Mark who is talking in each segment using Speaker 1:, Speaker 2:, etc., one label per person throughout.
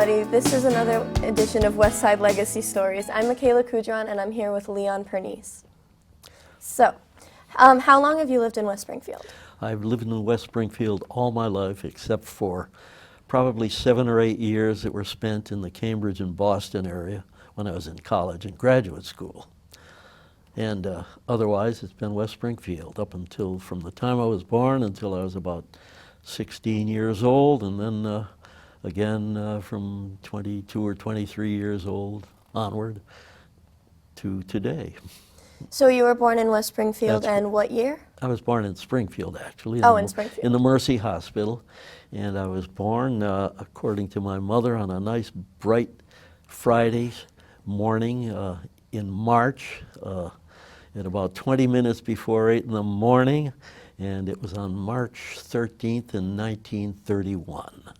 Speaker 1: everybody. This is another edition of West Side Legacy Stories. I'm Michaela Kudron, and I'm here with Leon Pernice. So, how long have you lived in West Springfield?
Speaker 2: I've lived in West Springfield all my life, except for probably 7 or 8 years that were spent in the Cambridge and Boston area when I was in college and graduate school. And otherwise, it's been West Springfield up until from the time I was born until I was about 16 years old, and then again from 22 or 23 years old onward to today.
Speaker 1: So you were born in West Springfield,
Speaker 2: That's
Speaker 1: and what year?
Speaker 2: I was born in Springfield, actually.
Speaker 1: In Springfield.
Speaker 2: In the Mercy Hospital. And I was born, according to my mother, on a nice, bright Friday morning in March, at about 20 minutes before 8 in the morning. And it was on March 13th in 1931.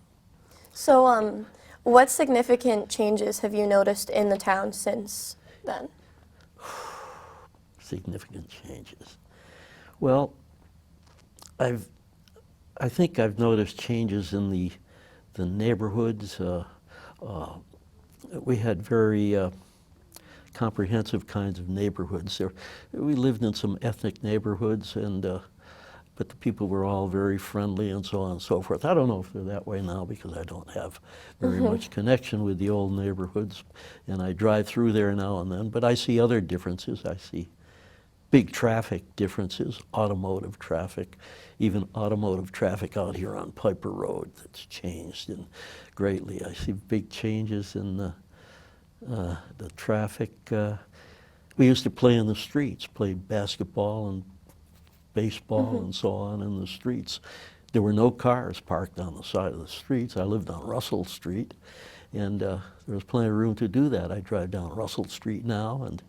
Speaker 1: So, what significant changes have you noticed in the town since then?
Speaker 2: Significant changes. Well, I think I've noticed changes in the neighborhoods. We had very comprehensive kinds of neighborhoods. We lived in some ethnic neighborhoods, and but the people were all very friendly and so on and so forth. I don't know if they're that way now because I don't have very much connection with the old neighborhoods, and I drive through there now and then, but I see other differences. I see big traffic differences, automotive traffic, even automotive traffic out here on Piper Road that's changed greatly. I see big changes in the traffic. We used to play in the streets, play basketball and baseball and so on in the streets. There were no cars parked on the side of the streets. I lived on Russell Street, and there was plenty of room to do that. I drive down Russell Street now, and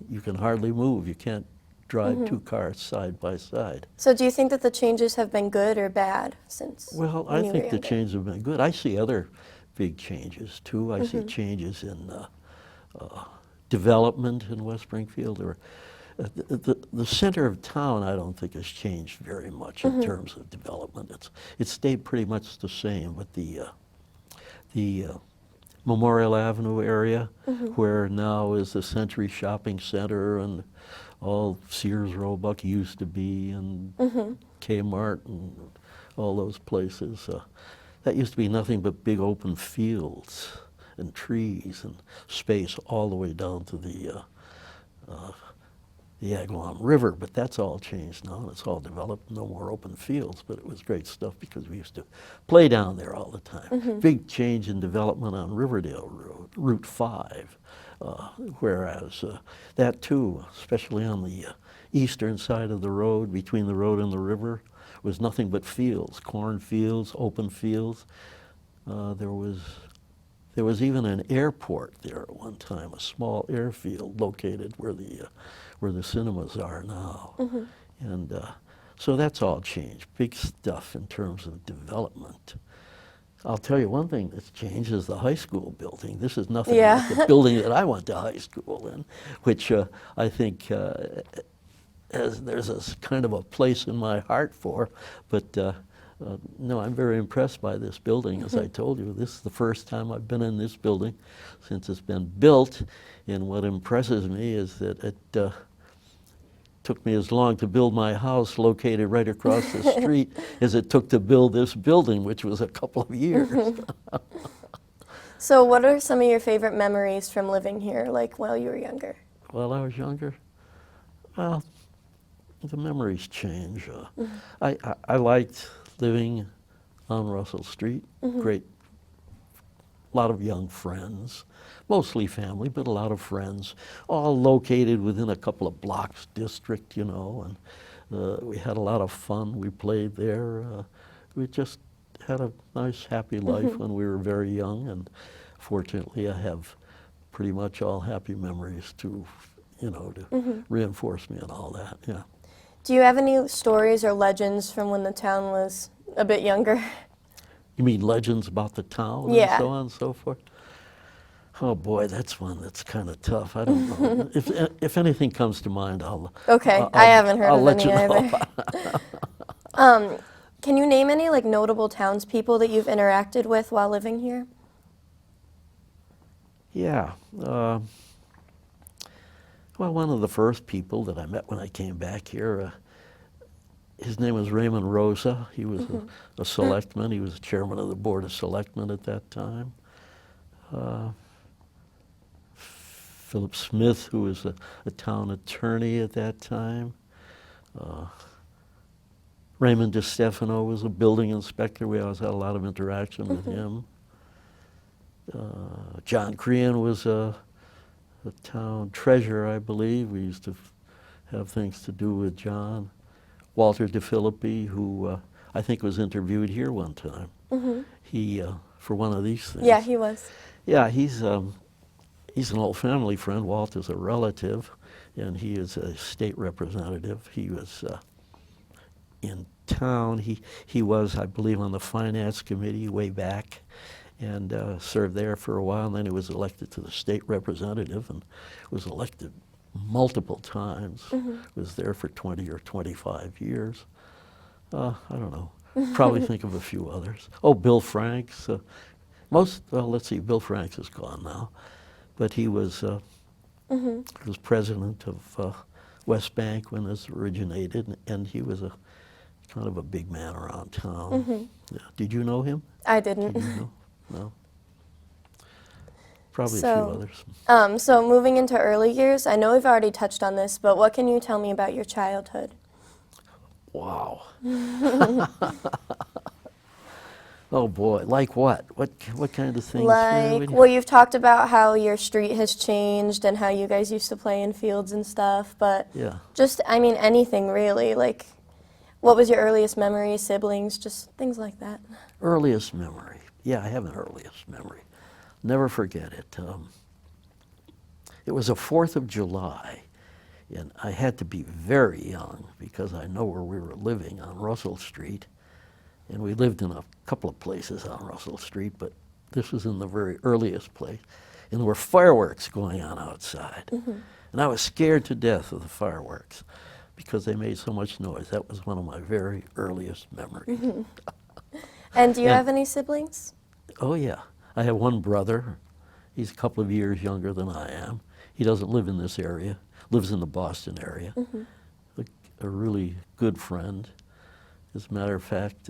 Speaker 2: you can hardly move. You can't drive two cars side by side.
Speaker 1: So do you think that the changes have been good or bad since
Speaker 2: Well,
Speaker 1: when
Speaker 2: I
Speaker 1: you were
Speaker 2: think the
Speaker 1: younger?
Speaker 2: changes have been good. I see other big changes, too. I see changes in development in West Springfield. The center of town, I don't think, has changed very much in terms of development. It's stayed pretty much the same, but the Memorial Avenue area, where now is the Century Shopping Center and all Sears Roebuck used to be, and Kmart and all those places. That used to be nothing but big open fields and trees and space all the way down to the Agawam River, but that's all changed now, and it's all developed, no more open fields, but it was great stuff because we used to play down there all the time. Big change in development on Riverdale Road, Route 5, whereas that too, especially on the eastern side of the road, between the road and the river, was nothing but fields, cornfields, open fields. There was even an airport there at one time, a small airfield located where the cinemas are now. And so that's all changed. Big stuff in terms of development. I'll tell you one thing that's changed is the high school building. This is nothing like the building that I went to high school in, which I think there's a kind of a place in my heart for, but no, I'm very impressed by this building. As I told you, this is the first time I've been in this building since it's been built, and what impresses me is that it took me as long to build my house located right across the street as it took to build this building, which was a couple of years.
Speaker 1: So what are some of your favorite memories from living here, like while you were younger?
Speaker 2: While I was younger, well, the memories change. I liked living on Russell Street. Great, a lot of young friends, mostly family, but a lot of friends, all located within a couple of blocks district, you know, and we had a lot of fun. We played there. We just had a nice, happy life when we were very young, and fortunately I have pretty much all happy memories to, you know, to reinforce me and all that, yeah.
Speaker 1: Do you have any stories or legends from when the town was a bit younger?
Speaker 2: You mean legends about the town
Speaker 1: Yeah.
Speaker 2: and so on and so forth? Oh boy, that's one that's kind of tough. I don't know. If anything comes to mind, I'll
Speaker 1: I haven't heard
Speaker 2: I'll
Speaker 1: of
Speaker 2: let
Speaker 1: any
Speaker 2: you know.
Speaker 1: either. Can you name any like notable townspeople that you've interacted with while living here?
Speaker 2: Yeah. Well, one of the first people that I met when I came back here, his name was Raymond Rosa. He was a selectman. He was chairman of the Board of Selectmen at that time. Philip Smith, who was a town attorney at that time. Raymond DiStefano was a building inspector. We always had a lot of interaction with him. John Creon was a town treasurer, I believe. We used to have things to do with John. Walter DeFilippi, who I think was interviewed here one time. He, for one of these things.
Speaker 1: Yeah, he was.
Speaker 2: Yeah, he's an old family friend. Walter's a relative, and he is a state representative. He was in town. He was, I believe, on the finance committee way back, and served there for a while. And then he was elected to the state representative, and was elected multiple times. Was there for 20 or 25 years. I don't know. Probably think of a few others. Oh, Bill Franks. Let's see. Bill Franks is gone now, but he was president of West Bank when this originated, and he was a kind of a big man around town. Yeah. Did you know him?
Speaker 1: I didn't.
Speaker 2: Did you know? No. Probably a few others.
Speaker 1: So moving into early years, I know we've already touched on this, but what can you tell me about your childhood?
Speaker 2: Wow. Oh boy, like what? What kind of things?
Speaker 1: Like, well, you've talked about how your street has changed and how you guys used to play in fields and stuff, but
Speaker 2: Yeah.
Speaker 1: just, I mean, anything really. Like, what was your earliest memory, siblings, just things like that?
Speaker 2: Earliest memory. Yeah, I have an earliest memory. Never forget it. It was a 4th of July, and I had to be very young because I know where we were living on Russell Street. And we lived in a couple of places on Russell Street, but this was in the very earliest place. And there were fireworks going on outside. And I was scared to death of the fireworks because they made so much noise. That was one of my very earliest memories.
Speaker 1: And do you have any siblings?
Speaker 2: Oh, yeah. I have one brother. He's a couple of years younger than I am. He doesn't live in this area, lives in the Boston area. A really good friend. As a matter of fact,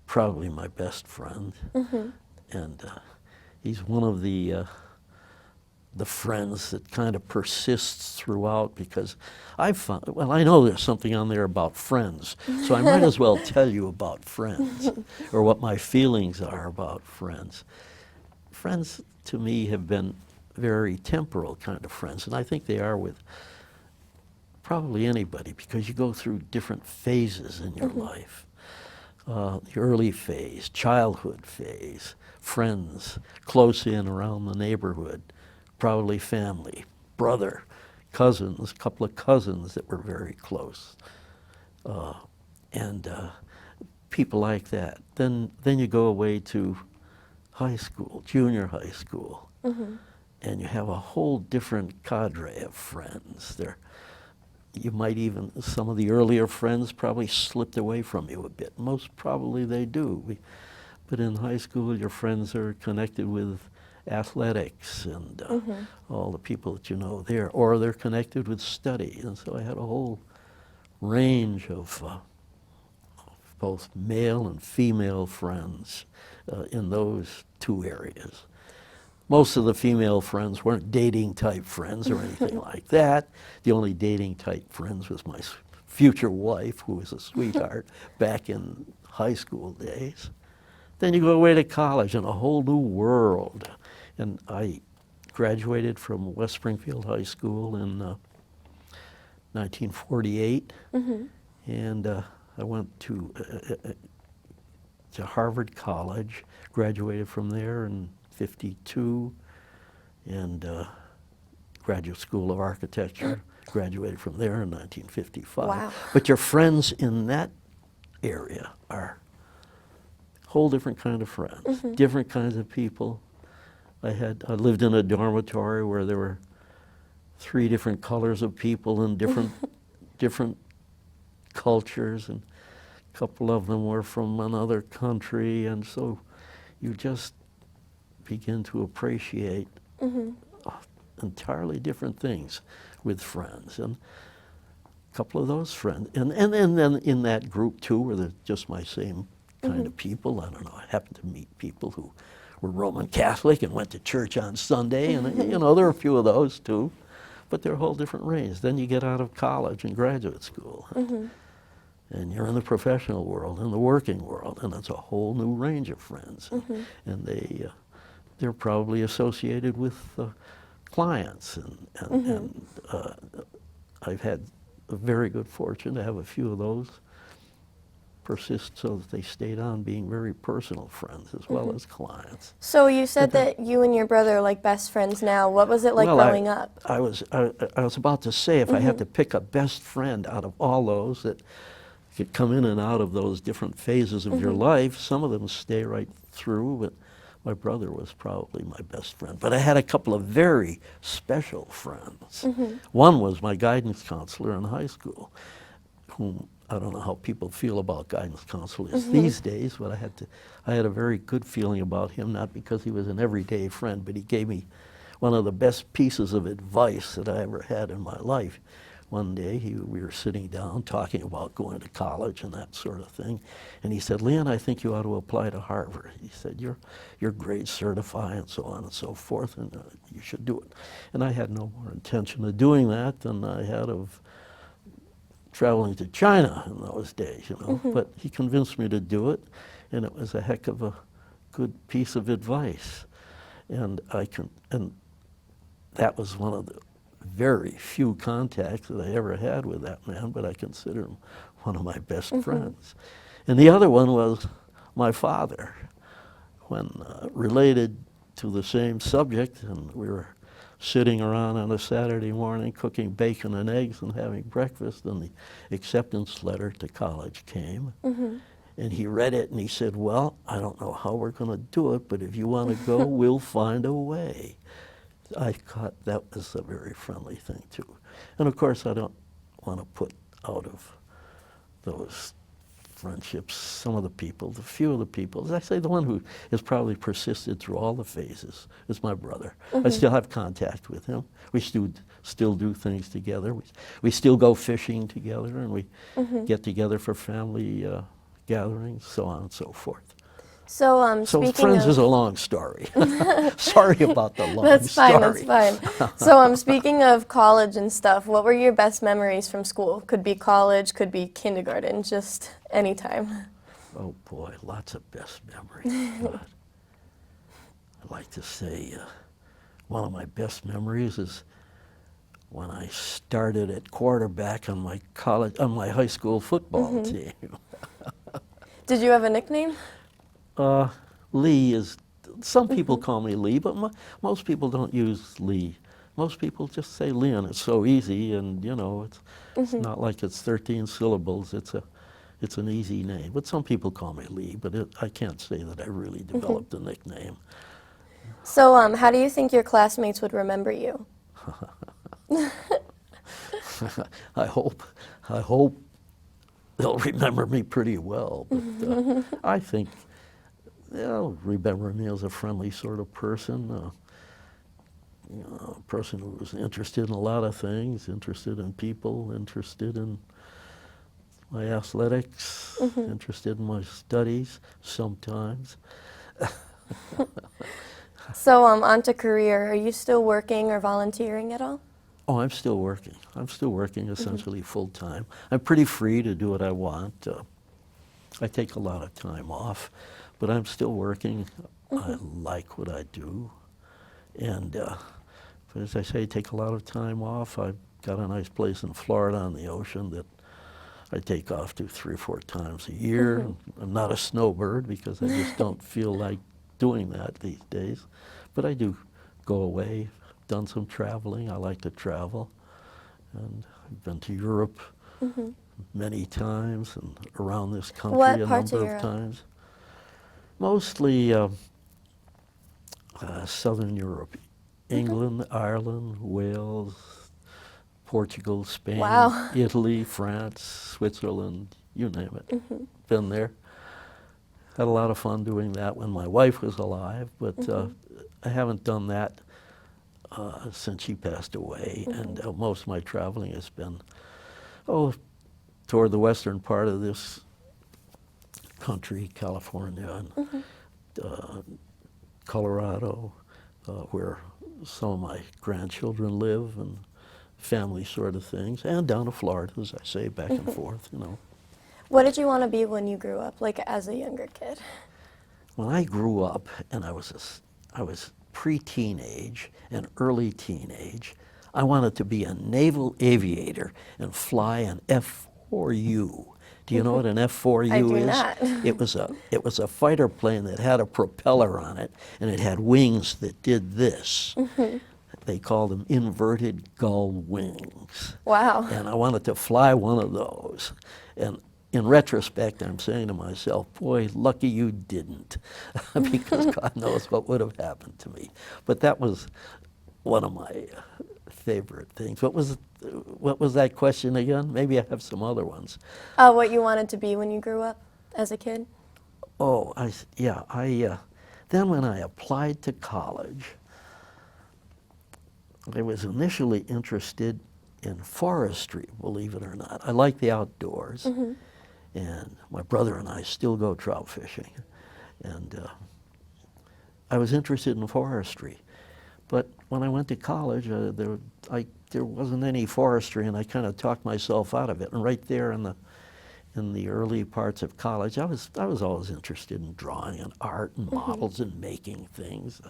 Speaker 2: probably my best friend. And he's one of the friends that kind of persists throughout, because I've found, well, I know there's something on there about friends, so I might as well tell you about friends, or what my feelings are about friends. Friends, to me, have been very temporal kind of friends, and I think they are with probably anybody, because you go through different phases in your life. The early phase, childhood phase, friends close in around the neighborhood, probably family, brother, cousins, a couple of cousins that were very close, and people like that. Then you go away to high school, junior high school, and you have a whole different cadre of friends. You might even, some of the earlier friends probably slipped away from you a bit. Most probably they do. But in high school, your friends are connected with athletics and all the people that you know there, or they're connected with study. And so I had a whole range of both male and female friends in those two areas. Most of the female friends weren't dating type friends or anything like that. The only dating type friends was my future wife, who was a sweetheart back in high school days. Then you go away to college and a whole new world. And I graduated from West Springfield High School in 1948. And I went to Harvard College, graduated from there in 52, and Graduate School of Architecture, graduated from there in 1955.
Speaker 1: Wow.
Speaker 2: But your friends in that area are a whole different kind of friends, different kinds of people. I lived in a dormitory where there were 3 different colors of people and different cultures, and a couple of them were from another country, and so you just begin to appreciate entirely different things with friends. And a couple of those friends, and then in that group too, were just my same kind of people. I don't know, I happened to meet people who were Roman Catholic and went to church on Sunday, and you know, there are a few of those too, but they're a whole different range. Then you get out of college and graduate school, and you're in the professional world, in the working world, and it's a whole new range of friends. And they're probably associated with clients, and I've had a very good fortune to have a few of those persist so that they stayed on being very personal friends as well as clients.
Speaker 1: So you said that you and your brother are like best friends now. What was it like growing up?
Speaker 2: I was about to say, if I had to pick a best friend out of all those that could come in and out of those different phases of your life, some of them stay right through, but my brother was probably my best friend. But I had a couple of very special friends. One was my guidance counselor in high school, whom I don't know how people feel about guidance counselors these days, but I had a very good feeling about him, not because he was an everyday friend, but he gave me one of the best pieces of advice that I ever had in my life. One day we were sitting down talking about going to college and that sort of thing, and he said, "Leon, I think you ought to apply to Harvard." He said, "You're grade certified and so on and so forth, and you should do it." And I had no more intention of doing that than I had of traveling to China in those days, you know. But he convinced me to do it, and it was a heck of a good piece of advice. And that was one of the very few contacts that I ever had with that man, but I consider him one of my best friends. And the other one was my father, when related to the same subject, and we were sitting around on a Saturday morning cooking bacon and eggs and having breakfast, and the acceptance letter to college came. And he read it and he said, "Well, I don't know how we're going to do it, but if you want to go, we'll find a way." I thought that was a very friendly thing too. And of course, I don't want to put out of those friendships some of the people, the few of the people. As I say, the one who has probably persisted through all the phases is my brother. I still have contact with him. We still do things together. We still go fishing together, and we get together for family gatherings, so on and so forth.
Speaker 1: So,
Speaker 2: So
Speaker 1: speaking
Speaker 2: friends
Speaker 1: of,
Speaker 2: is a long story. Sorry about the long
Speaker 1: that's
Speaker 2: story.
Speaker 1: fine. So, speaking of college and stuff, what were your best memories from school? Could be college, could be kindergarten, just any time.
Speaker 2: Oh boy, lots of best memories. God. I'd like to say one of my best memories is when I started at quarterback on my high school football team.
Speaker 1: Did you have a nickname?
Speaker 2: Lee is, some people call me Lee, but most people don't use Lee. Most people just say Leon. It's so easy, and you know, it's not like it's 13 syllables. It's an easy name. But some people call me Lee, but I can't say that I really developed a nickname.
Speaker 1: So, how do you think your classmates would remember you?
Speaker 2: I hope they'll remember me pretty well. But I think they'll remember me as a friendly sort of person. You know, a person who was interested in a lot of things, interested in people, interested in my athletics, interested in my studies sometimes.
Speaker 1: So, on to career. Are you still working or volunteering at all?
Speaker 2: Oh, I'm still working. I'm still working essentially full time. I'm pretty free to do what I want. I take a lot of time off, but I'm still working. I like what I do. And but as I say, take a lot of time off. I've got a nice place in Florida on the ocean that I take off to 3 or 4 times a year. I'm not a snowbird because I just don't feel like doing that these days. But I do go away. Done some traveling. I like to travel. And I've been to Europe many times and around this country
Speaker 1: What
Speaker 2: a
Speaker 1: parts of
Speaker 2: number
Speaker 1: Europe?
Speaker 2: of times. Mostly Southern Europe. England, Ireland, Wales, Portugal, Spain,
Speaker 1: Wow.
Speaker 2: Italy, France, Switzerland, you name it. Been there. had a lot of fun doing that when my wife was alive, but I haven't done that since she passed away, and most of my traveling has been, toward the western part of this country, California and Colorado, where some of my grandchildren live, and family sort of things, and down to Florida, as I say, back and forth, you know.
Speaker 1: What did you want to be when you grew up, like as a younger kid?
Speaker 2: When I grew up, and I was pre-teenage and early teenage, I wanted to be a naval aviator and fly an F-4U. Do you know what an F-4U
Speaker 1: I do
Speaker 2: is?
Speaker 1: not.
Speaker 2: It was a fighter plane that had a propeller on it, and it had wings that did this. They called them inverted gull wings.
Speaker 1: Wow.
Speaker 2: And I wanted to fly one of those. And in retrospect, I'm saying to myself, boy, lucky you didn't, because God knows what would have happened to me. But that was one of my favorite things. What was that question again? Maybe I have some other ones.
Speaker 1: What you wanted to be when you grew up as a kid?
Speaker 2: Oh, then when I applied to college, I was initially interested in forestry, believe it or not. I like the outdoors, and my brother and I still go trout fishing, and I was interested in forestry. But when I went to college, there wasn't any forestry, and I kind of talked myself out of it. And right there in the early parts of college, I was always interested in drawing and art and models and making things.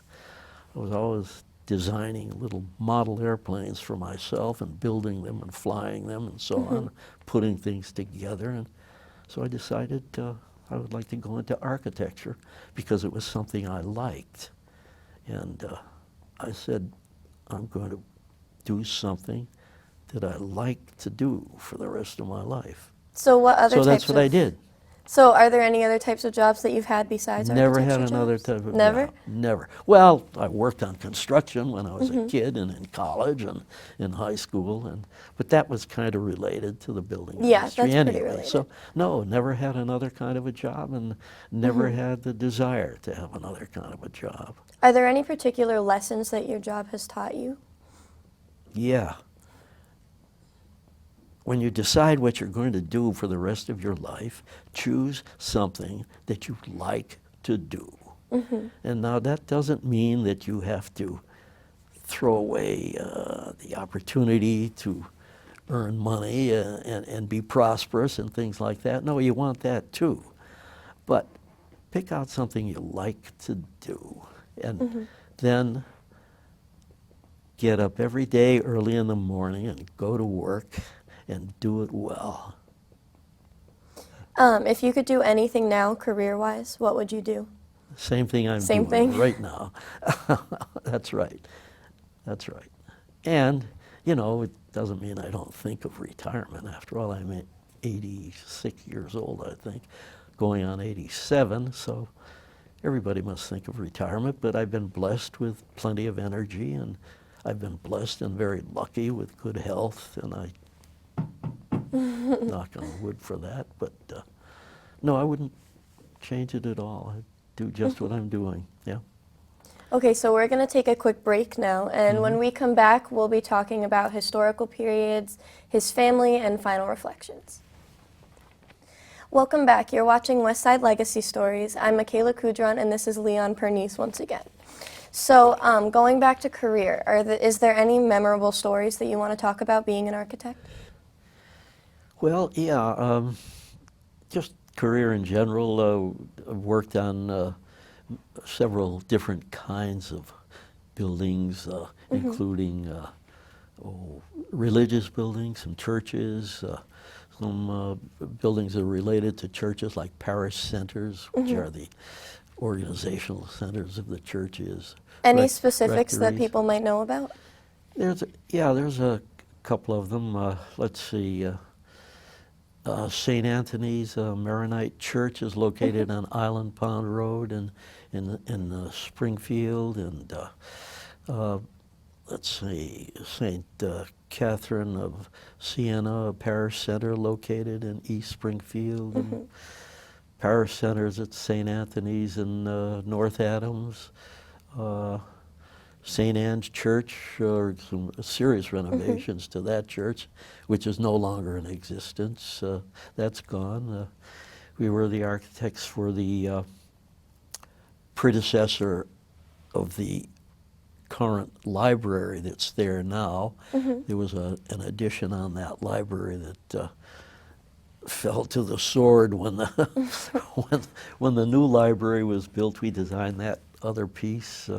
Speaker 2: I was always designing little model airplanes for myself and building them and flying them and so on, putting things together. And so I decided I would like to go into architecture because it was something I liked. And I said, I'm going to do something that I like to do for the rest of my life.
Speaker 1: So what other
Speaker 2: So
Speaker 1: types
Speaker 2: that's what I did.
Speaker 1: So are there any other types of jobs that you've had besides
Speaker 2: Never
Speaker 1: architecture
Speaker 2: had another
Speaker 1: jobs?
Speaker 2: type of
Speaker 1: Never?
Speaker 2: job. Never. Well, I worked on construction when I was a kid and in college and in high school, but that was kind of related to the building
Speaker 1: Yeah,
Speaker 2: industry
Speaker 1: that's
Speaker 2: anyway.
Speaker 1: pretty related.
Speaker 2: So no, never had another kind of a job and never had the desire to have another kind of a job.
Speaker 1: Are there any particular lessons that your job has taught you?
Speaker 2: Yeah. When you decide what you're going to do for the rest of your life, choose something that you like to do. And now that doesn't mean that you have to throw away the opportunity to earn money and be prosperous and things like that. No, you want that too. But pick out something you like to do, and then get up every day early in the morning and go to work and do it well.
Speaker 1: If you could do anything now, career-wise, what would you do?
Speaker 2: Same thing I'm
Speaker 1: Same
Speaker 2: doing
Speaker 1: thing?
Speaker 2: right now. That's right. That's right. And, you know, it doesn't mean I don't think of retirement. After all, I'm 86 years old, I think, going on 87, so everybody must think of retirement, but I've been blessed with plenty of energy, and I've been blessed and very lucky with good health, and I knock on wood for that, but no, I wouldn't change it at all. I'd do just what I'm doing, yeah.
Speaker 1: Okay, so we're going to take a quick break now, and when we come back, we'll be talking about historical periods, his family, and final reflections. Welcome back. You're watching West Side Legacy Stories. I'm Michaela Kudron, and this is Leon Pernice once again. So, going back to career, is there any memorable stories that you want to talk about being an architect?
Speaker 2: Well, yeah, just career in general. I've worked on several different kinds of buildings, including religious buildings, some churches, some buildings that are related to churches like Parish Centers, which are the organizational centers of the churches.
Speaker 1: Any specifics that
Speaker 2: rectories.
Speaker 1: people might know about?
Speaker 2: There's a couple of them. Let's see. St. Anthony's Maronite Church is located on Island Pond Road in Springfield, and let's see, St. Catherine of Siena Parish Center located in East Springfield. And Parish Centers at St. Anthony's in North Adams, St. Anne's Church, some serious renovations to that church, which is no longer in existence. That's gone. We were the architects for the predecessor of the current library that's there now. There was an addition on that library that fell to the sword when the when the new library was built. We designed that other piece.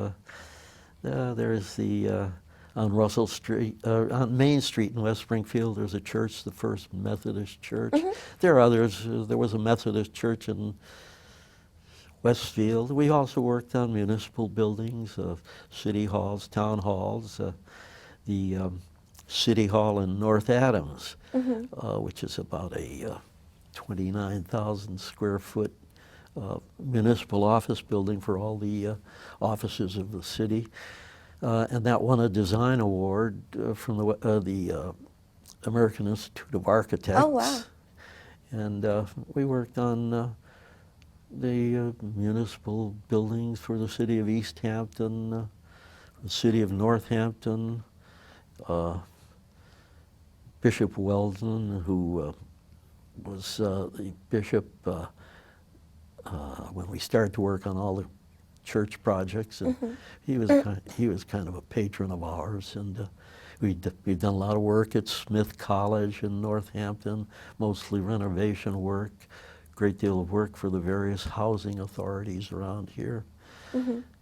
Speaker 2: There's the on Russell Street, on Main Street in West Springfield. There's a church, the First Methodist Church. There are others. There was a Methodist church in Westfield. We also worked on municipal buildings, city halls, town halls, the City Hall in North Adams, which is about a 29,000 square foot municipal office building for all the offices of the city. And that won a design award from the American Institute of Architects.
Speaker 1: Oh, wow.
Speaker 2: And we worked on the municipal buildings for the city of East Hampton, the city of Northampton, Bishop Weldon, who was the bishop when we started to work on all the church projects, and he was kind of a patron of ours, and we've done a lot of work at Smith College in Northampton, mostly renovation work. Great deal of work for the various housing authorities around here.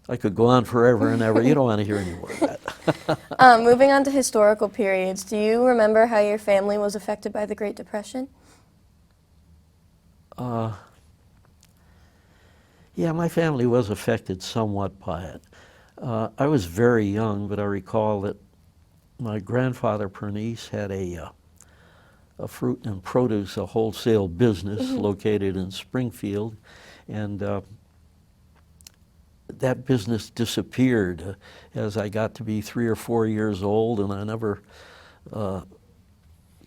Speaker 2: I could go on forever and ever. You don't want to hear any more of that.
Speaker 1: Moving on to historical periods, do you remember how your family was affected by the Great Depression?
Speaker 2: Yeah, my family was affected somewhat by it. I was very young, but I recall that my grandfather, Pernice, had a fruit and produce, a wholesale business located in Springfield, and that business disappeared as I got to be 3 or 4 years old, and I never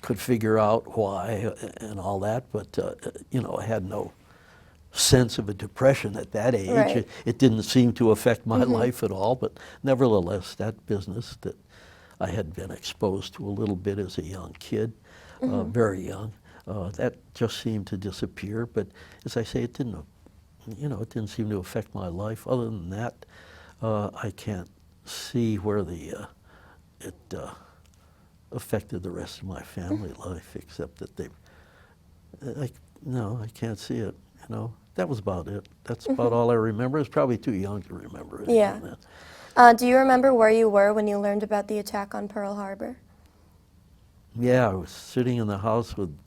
Speaker 2: could figure out why and all that, but you know, I had no sense of a depression at that age.
Speaker 1: Right.
Speaker 2: It didn't seem to affect my life at all, but nevertheless, that business that I had been exposed to a little bit as a young kid, very young, that just seemed to disappear. But as I say, it didn't, you know, it didn't seem to affect my life. Other than that, I can't see where it affected the rest of my family life, except that no, I can't see it. You know, that was about it. That's about all I remember. I was probably too young to remember it.
Speaker 1: Yeah. Do you remember where you were when you learned about the attack on Pearl Harbor?
Speaker 2: Yeah, I was sitting in the house with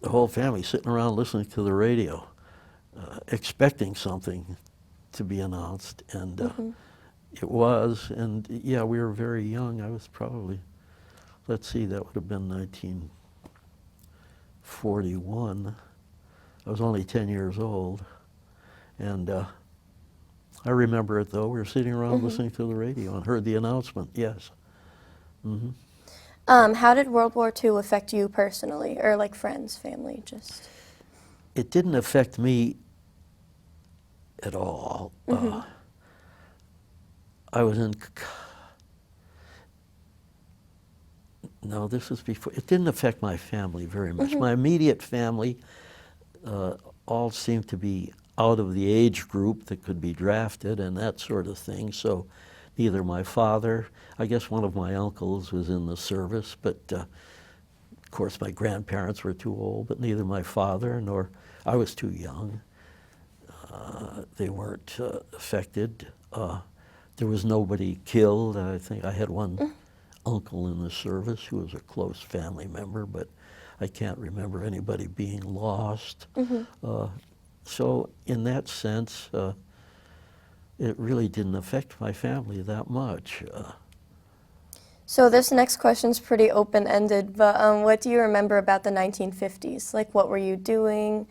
Speaker 2: the whole family, sitting around listening to the radio, expecting something to be announced, and it was. And yeah, we were very young. I was probably, let's see, that would have been 1941. I was only 10 years old, and I remember it though. We were sitting around listening to the radio and heard the announcement, yes.
Speaker 1: How did World War II affect you personally, or like friends, family, just?
Speaker 2: It didn't affect me at all. I was in, no, this was before, it didn't affect my family very much. My immediate family all seemed to be out of the age group that could be drafted and that sort of thing, so neither my father, I guess one of my uncles was in the service, but of course my grandparents were too old, but neither my father nor, I was too young. They weren't affected. There was nobody killed. I think I had one uncle in the service who was a close family member, but I can't remember anybody being lost. So in that sense, it really didn't affect my family that much.
Speaker 1: So this next question's pretty open-ended, but what do you remember about the 1950s? Like, what were you doing?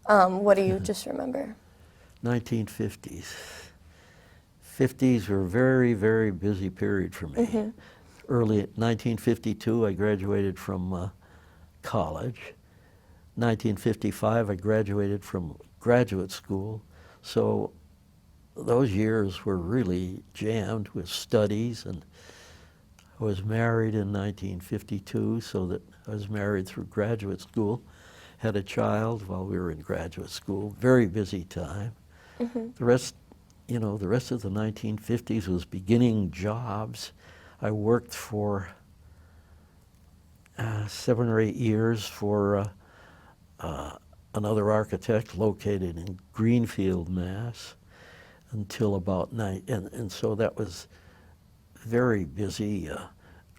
Speaker 1: What do you just remember?
Speaker 2: 1950s. 50s were a very, very busy period for me. Early 1952, I graduated from college. 1955, I graduated from graduate school, so those years were really jammed with studies, and I was married in 1952, so that I was married through graduate school, had a child while we were in graduate school, very busy time. The rest, the rest of the 1950s was beginning jobs. I worked for 7 or 8 years for another architect located in Greenfield, Mass, until about and so that was very busy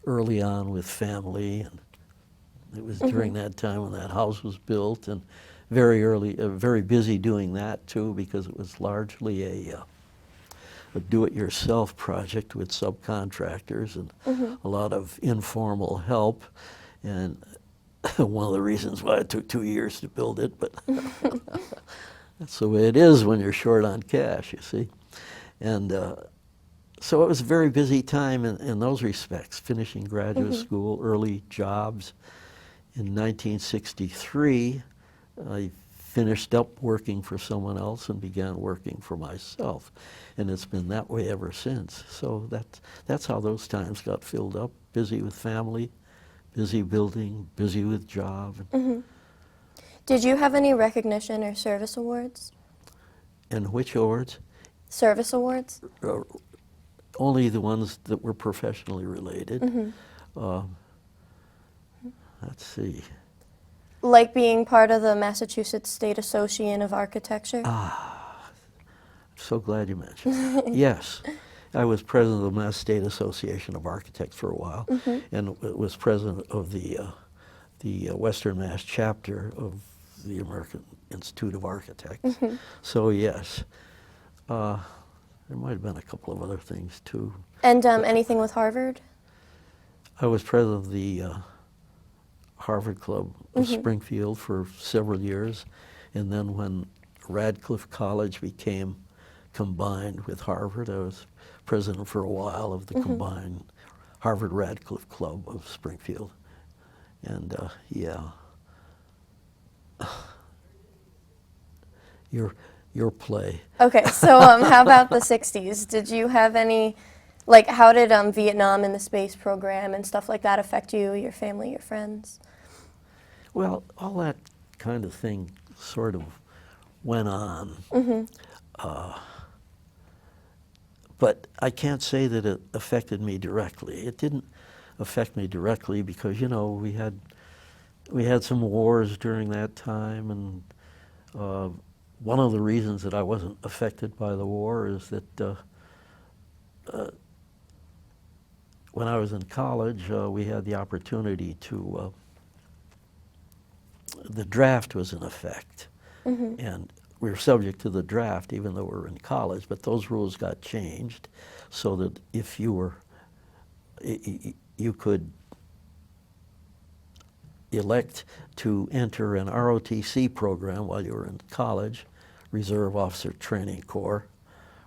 Speaker 2: early on with family, and it was during that time when that house was built, and very busy doing that too, because it was largely a do-it-yourself project with subcontractors and a lot of informal help, and one of the reasons why it took 2 years to build it, but that's the way it is when you're short on cash, you see. And so it was a very busy time in those respects, finishing graduate school, early jobs. In 1963, I finished up working for someone else and began working for myself. And it's been that way ever since. So that's how those times got filled up, busy with family, busy building, busy with job.
Speaker 1: Did you have any recognition or service awards?
Speaker 2: And which awards?
Speaker 1: Service awards?
Speaker 2: Only the ones that were professionally related. Let's see.
Speaker 1: Like being part of the Massachusetts State Association of Architecture?
Speaker 2: So glad you mentioned that. Yes. I was president of the Mass State Association of Architects for a while, and was president of the Western Mass chapter of the American Institute of Architects. So yes, there might have been a couple of other things too.
Speaker 1: And anything with Harvard?
Speaker 2: I was president of the Harvard Club of Springfield for several years, and then when Radcliffe College became combined with Harvard, I was president for a while of the combined Harvard-Radcliffe Club of Springfield. And yeah, your play.
Speaker 1: Okay, so how about the 60s? Did you have any, like, how did Vietnam and the space program and stuff like that affect you, your family, your friends?
Speaker 2: Well, all that kind of thing sort of went on. But I can't say that it affected me directly. It didn't affect me directly because, we had some wars during that time, and one of the reasons that I wasn't affected by the war is that when I was in college, we had the opportunity to, the draft was in effect, and we were subject to the draft even though we were in college, but those rules got changed so that if you were, you could elect to enter an ROTC program while you were in college, Reserve Officer Training Corps.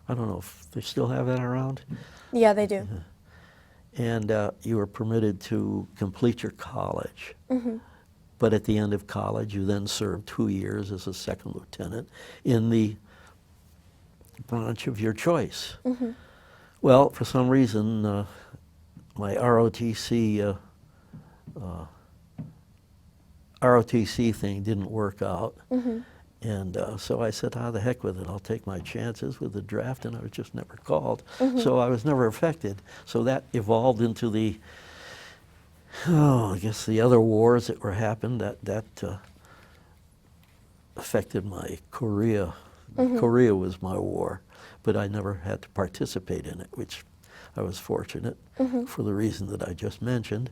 Speaker 2: I don't know if they still have that around.
Speaker 1: Yeah, they do.
Speaker 2: And you were permitted to complete your college. But at the end of college, you then served 2 years as a second lieutenant in the branch of your choice. Well, for some reason, my ROTC thing didn't work out. And so I said, the heck with it, I'll take my chances with the draft, and I was just never called. So I was never affected. So that evolved into the, I guess the other wars that were happened, that affected my Korea. Korea was my war, but I never had to participate in it, which I was fortunate for the reason that I just mentioned.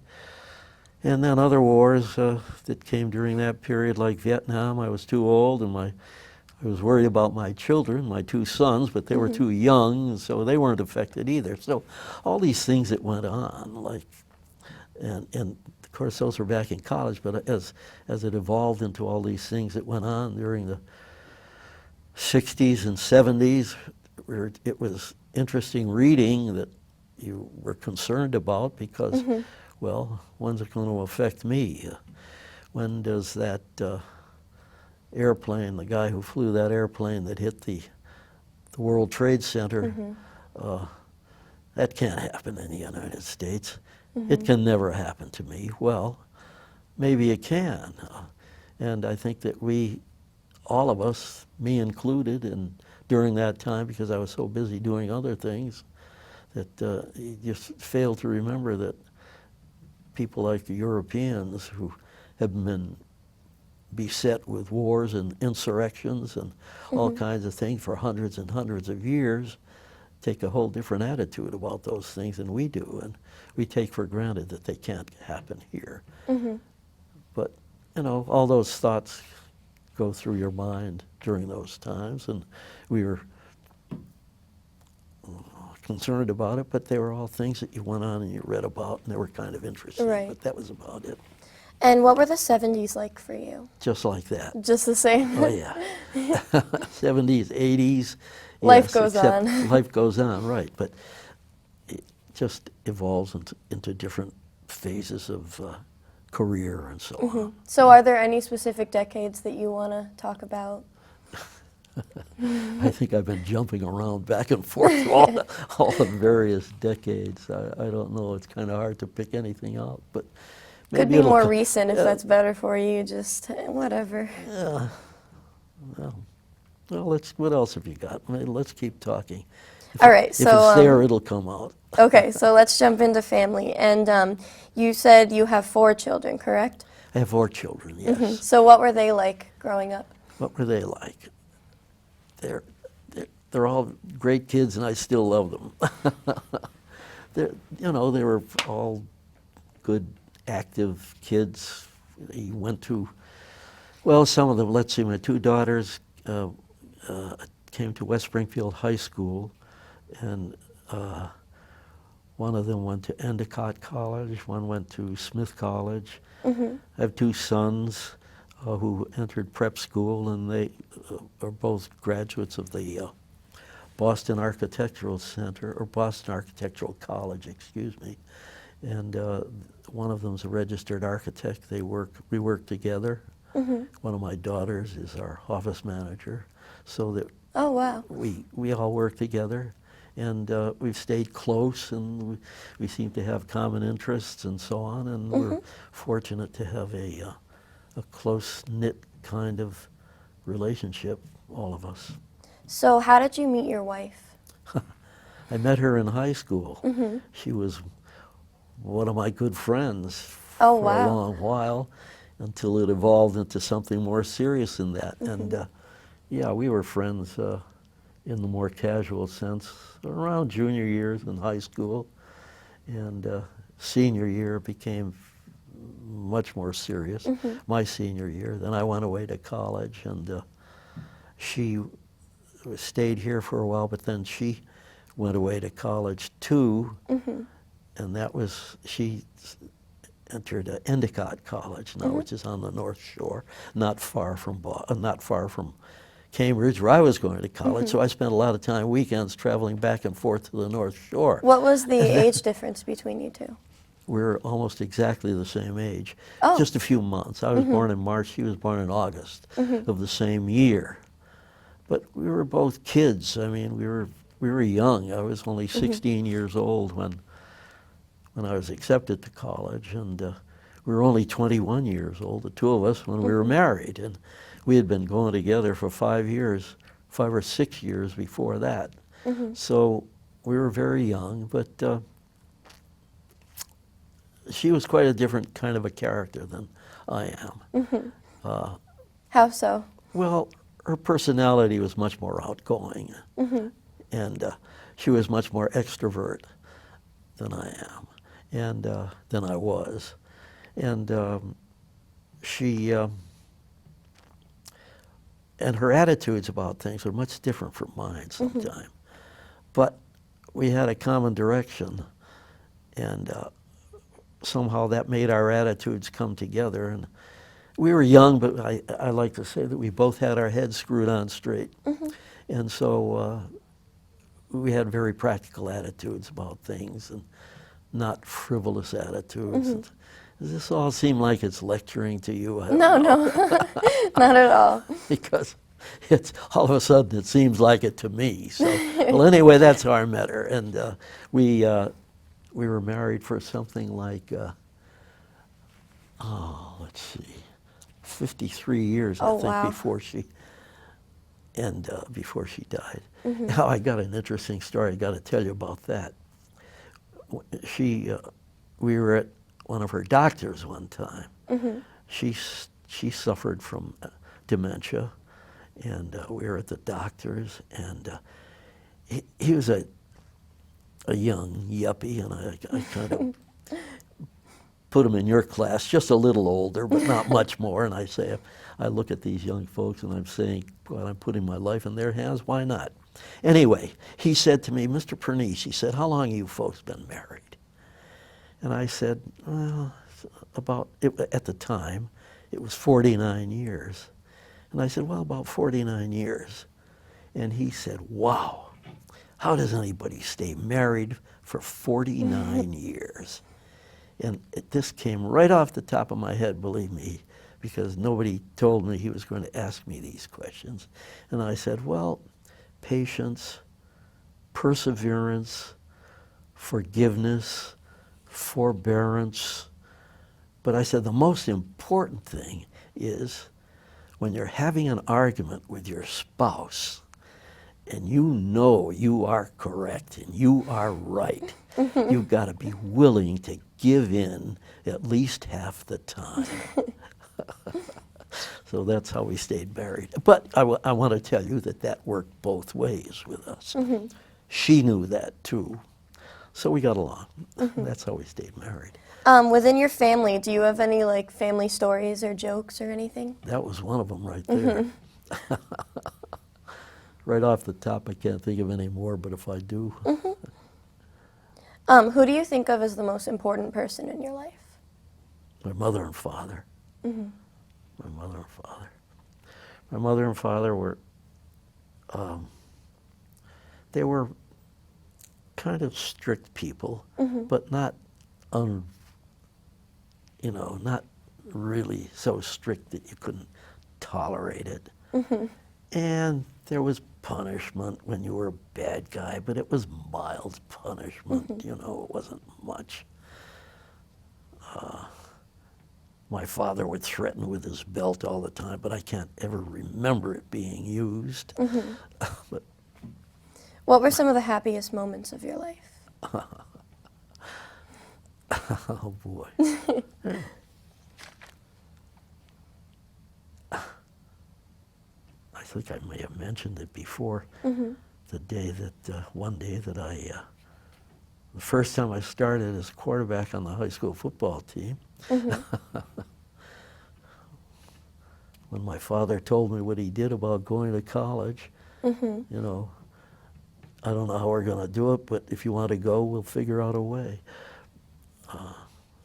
Speaker 2: And then other wars that came during that period, like Vietnam, I was too old, and I was worried about my children, my 2 sons, but they were too young, so they weren't affected either. So all these things that went on, like, and of course those were back in college, but as it evolved into all these things that went on during the 60s and 70s, it was interesting reading that you were concerned about because, well, when's it going to affect me? When does that airplane, the guy who flew that airplane that hit the World Trade Center, that can't happen in the United States. It can never happen to me. Well, maybe it can. And I think that we, all of us, me included, and during that time, because I was so busy doing other things, that you just fail to remember that people like the Europeans who have been beset with wars and insurrections and all kinds of things for hundreds and hundreds of years take a whole different attitude about those things than we do, and we take for granted that they can't happen here. But, you know, all those thoughts go through your mind during those times, and we were concerned about it, but they were all things that you went on and you read about, and they were kind of interesting, but that was about it.
Speaker 1: And what were the 70s like for you?
Speaker 2: Just like that.
Speaker 1: Just the same?
Speaker 2: Oh, yeah. 70s, 80s.
Speaker 1: Life goes on.
Speaker 2: Life goes on, right. But it just evolves into different phases of career and so on.
Speaker 1: So are there any specific decades that you want to talk about?
Speaker 2: I think I've been jumping around back and forth through all the various decades. I don't know. It's kind of hard to pick anything out, but
Speaker 1: could
Speaker 2: maybe
Speaker 1: be more recent if that's better for you. Just whatever.
Speaker 2: Yeah. Well, what else have you got? Let's keep talking.
Speaker 1: All right.
Speaker 2: If it's there, it'll come out.
Speaker 1: Okay. So let's jump into family. And you said you have 4 children, correct?
Speaker 2: I have 4 children. Yes.
Speaker 1: So what were they like growing up?
Speaker 2: What were they like? They're all great kids, and I still love them. They were all good, active kids. They went to, well, some of them. Let's see, my 2 daughters came to West Springfield High School, and one of them went to Endicott College. One went to Smith College. I have 2 sons who entered prep school, and they are both graduates of the Boston Architectural Center, or Boston Architectural College, excuse me. And one of them's a registered architect. We work together. One of my daughters is our office manager, so that
Speaker 1: oh wow,
Speaker 2: we all work together, and we've stayed close, and we seem to have common interests and so on, and we're fortunate to have a close-knit kind of relationship, all of us.
Speaker 1: So how did you meet your wife?
Speaker 2: I met her in high school. She was one of my good friends for a long while, until it evolved into something more serious than that. And yeah, we were friends in the more casual sense around junior years in high school, and senior year became much more serious. My senior year, then I went away to college, and she stayed here for a while, but then she went away to college too, and that was, she entered Endicott College now, which is on the North Shore, not far from Cambridge, where I was going to college. So I spent a lot of time weekends traveling back and forth to the North Shore.
Speaker 1: What was the age difference between you 2?
Speaker 2: We're almost exactly the same age,
Speaker 1: Oh.
Speaker 2: just a few months. I was born in March, she was born in August of the same year. But we were both kids. I mean, we were young. I was only 16 years old when I was accepted to college, and we were only 21 years old, the 2 of us, when we were married. And we had been going together for 5 or 6 years before that. So we were very young, but she was quite a different kind of a character than I am.
Speaker 1: How so?
Speaker 2: Well, her personality was much more outgoing, and she was much more extrovert than I am, and than I was. And she, and her attitudes about things were much different from mine sometimes. But we had a common direction, and somehow that made our attitudes come together. And we were young, but I like to say that we both had our heads screwed on straight. And so we had very practical attitudes about things, and not frivolous attitudes. Does this all seem like it's lecturing to you? I don't
Speaker 1: No,
Speaker 2: know.
Speaker 1: no, not at all.
Speaker 2: Because it's all of a sudden it seems like it to me. So, well, anyway, that's how I met her, and we were married for something like let's see, 53 years, I
Speaker 1: Oh,
Speaker 2: think,
Speaker 1: wow.
Speaker 2: before she died. Now, I got an interesting story. I got to tell you about that. We were at one of her doctors one time. She suffered from dementia, and we were at the doctor's, and he was a young yuppie, and I kind of put him in your class, just a little older, but not much more. And I look at these young folks, and I'm saying, well, I'm putting my life in their hands. Why not? Anyway, he said to me, Mr. Pernice, he said, how long have you folks been married? And I said, well, at the time, it was 49 years. And I said, well, about 49 years. And he said, wow, how does anybody stay married for 49 years? And this came right off the top of my head, believe me, because nobody told me he was going to ask me these questions. And I said, well, patience, perseverance, forgiveness, forbearance. But I said the most important thing is when you're having an argument with your spouse and you know you are correct and you are right, you've got to be willing to give in at least half the time. So that's how we stayed married. But I want to tell you that worked both ways with us. She knew that too. So we got along. That's how we stayed married.
Speaker 1: Within your family, do you have any like family stories or jokes or anything?
Speaker 2: That was one of them right there. Right off the top, I can't think of any more, but if I do.
Speaker 1: Who do you think of as the most important person in your life?
Speaker 2: My mother and father. My mother and father. My mother and father were, they were kind of strict people, but not not really so strict that you couldn't tolerate it. And there was punishment when you were a bad guy, but it was mild punishment, it wasn't much. My father would threaten with his belt all the time, but I can't ever remember it being used. But
Speaker 1: what were some of the happiest moments of your life?
Speaker 2: oh boy. I think I may have mentioned it before. The day that, one day that the first time I started as quarterback on the high school football team, when my father told me what he did about going to college, I don't know how we're going to do it, but if you want to go, we'll figure out a way.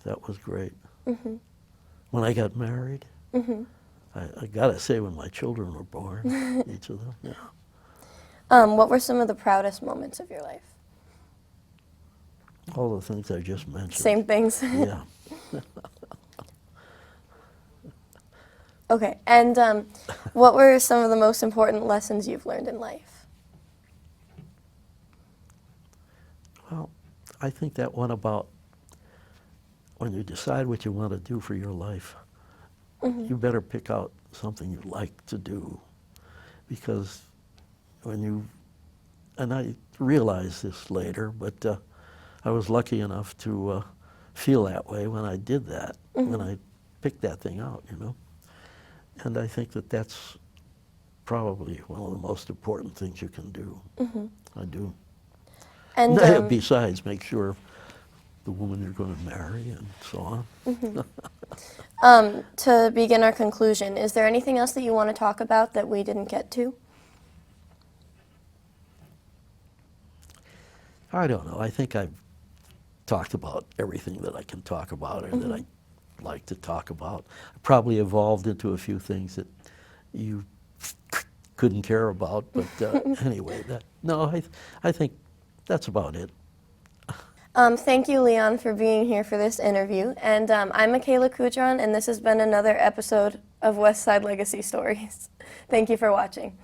Speaker 2: That was great. When I got married, I got to say when my children were born, each of them, yeah.
Speaker 1: What were some of the proudest moments of your life?
Speaker 2: All the things I just mentioned.
Speaker 1: Same things?
Speaker 2: Yeah.
Speaker 1: Okay, and what were some of the most important lessons you've learned in life?
Speaker 2: Well, I think that one about when you decide what you want to do for your life, you better pick out something you like to do, because and I realized this later, but I was lucky enough to feel that way when I did that, when I picked that thing out, And I think that's probably one of the most important things you can do. I do.
Speaker 1: And
Speaker 2: besides, make sure the woman you're going to marry and so on.
Speaker 1: to begin our conclusion, is there anything else that you want to talk about that we didn't get to?
Speaker 2: I don't know. I think I've talked about everything that I can talk about or that I like to talk about. I probably evolved into a few things that you couldn't care about, but anyway, I think that's about it.
Speaker 1: Thank you, Leon, for being here for this interview. And I'm Michaela Coutron, and this has been another episode of West Side Legacy Stories. Thank you for watching.